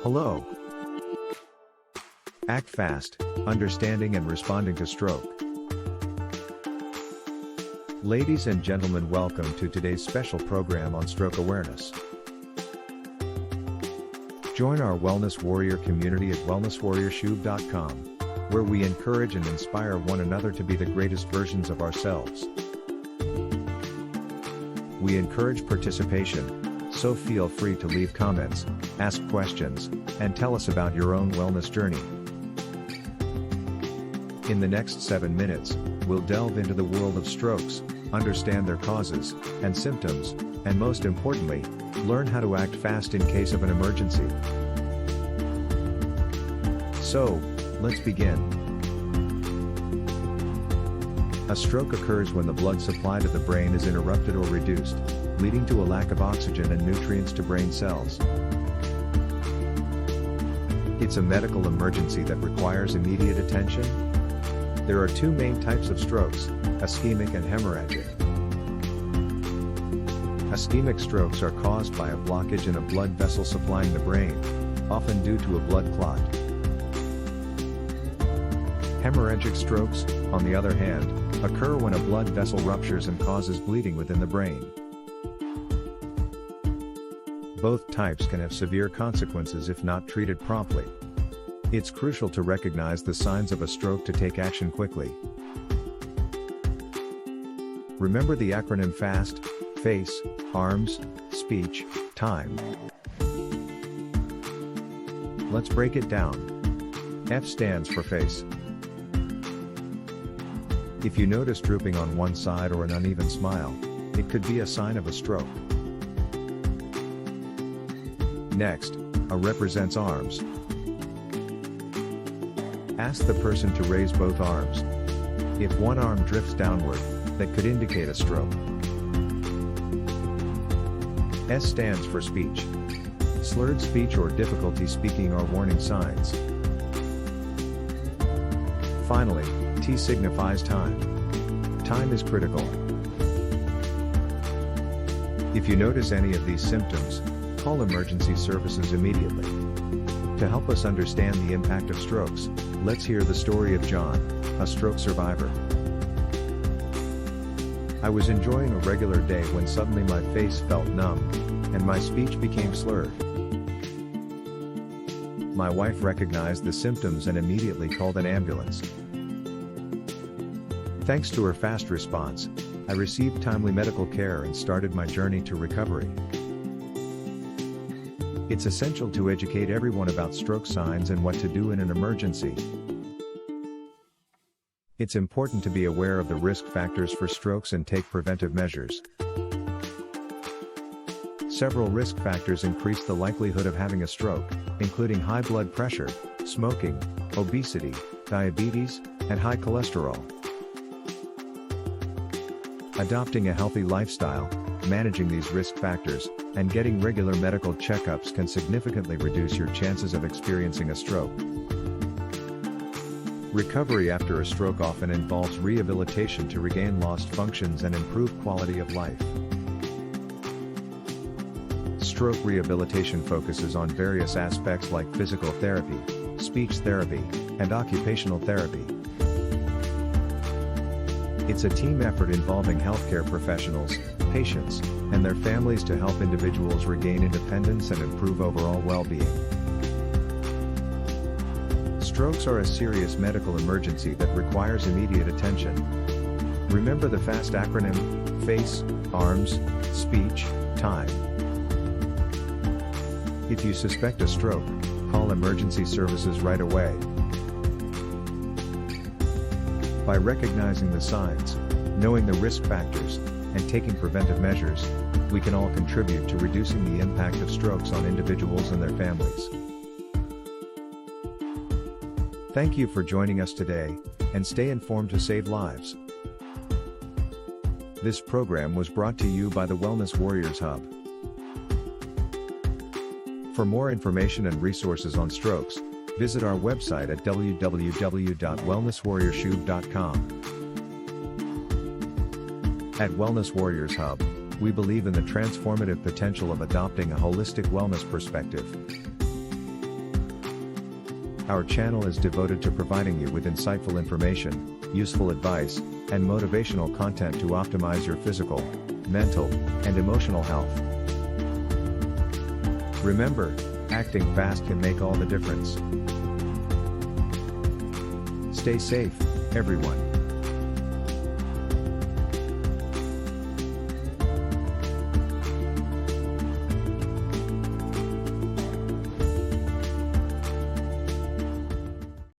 Hello. Act fast, understanding and responding to stroke. Ladies and gentlemen, welcome to today's special program on stroke awareness. Join our Wellness Warrior community at wellnesswarriorshub.com, where we encourage and inspire one another to be the greatest versions of ourselves. We encourage participation, so feel free to leave comments, ask questions, and tell us about your own wellness journey. In the next 7 minutes, we'll delve into the world of strokes, understand their causes and symptoms, and most importantly, learn how to act fast in case of an emergency. So, let's begin. A stroke occurs when the blood supply to the brain is interrupted or reduced, leading to a lack of oxygen and nutrients to brain cells. It's a medical emergency that requires immediate attention. There are two main types of strokes, ischemic and hemorrhagic. Ischemic strokes are caused by a blockage in a blood vessel supplying the brain, often due to a blood clot. Hemorrhagic strokes, on the other hand, occur when a blood vessel ruptures and causes bleeding within the brain. Both types can have severe consequences if not treated promptly. It's crucial to recognize the signs of a stroke to take action quickly. Remember the acronym FAST: face, arms, speech, time. Let's break it down. F stands for face. If you notice drooping on one side or an uneven smile, it could be a sign of a stroke. Next, A represents arms. Ask the person to raise both arms. If one arm drifts downward, that could indicate a stroke. S stands for speech. Slurred speech or difficulty speaking are warning signs. Finally, T signifies time. Time is critical. If you notice any of these symptoms, call emergency services immediately. To help us understand the impact of strokes, let's hear the story of John, a stroke survivor. I was enjoying a regular day when suddenly my face felt numb, and my speech became slurred. My wife recognized the symptoms and immediately called an ambulance. Thanks to her fast response, I received timely medical care and started my journey to recovery. It's essential to educate everyone about stroke signs and what to do in an emergency. It's important to be aware of the risk factors for strokes and take preventive measures. Several risk factors increase the likelihood of having a stroke, including high blood pressure, smoking, obesity, diabetes, and high cholesterol. Adopting a healthy lifestyle, managing these risk factors, and getting regular medical checkups can significantly reduce your chances of experiencing a stroke. Recovery after a stroke often involves rehabilitation to regain lost functions and improve quality of life. Stroke rehabilitation focuses on various aspects like physical therapy, speech therapy, and occupational therapy. It's a team effort involving healthcare professionals, patients, and their families to help individuals regain independence and improve overall well-being. Strokes are a serious medical emergency that requires immediate attention. Remember the FAST acronym: face, arms, speech, time. If you suspect a stroke, call emergency services right away. By recognizing the signs, knowing the risk factors, and taking preventive measures, we can all contribute to reducing the impact of strokes on individuals and their families. Thank you for joining us today, and stay informed to save lives. This program was brought to you by the Wellness Warriors Hub. For more information and resources on strokes, visit our website at www.wellnesswarriorshub.com. At Wellness Warriors Hub, we believe in the transformative potential of adopting a holistic wellness perspective. Our channel is devoted to providing you with insightful information, useful advice, and motivational content to optimize your physical, mental, and emotional health. Remember, acting fast can make all the difference. Stay safe, everyone.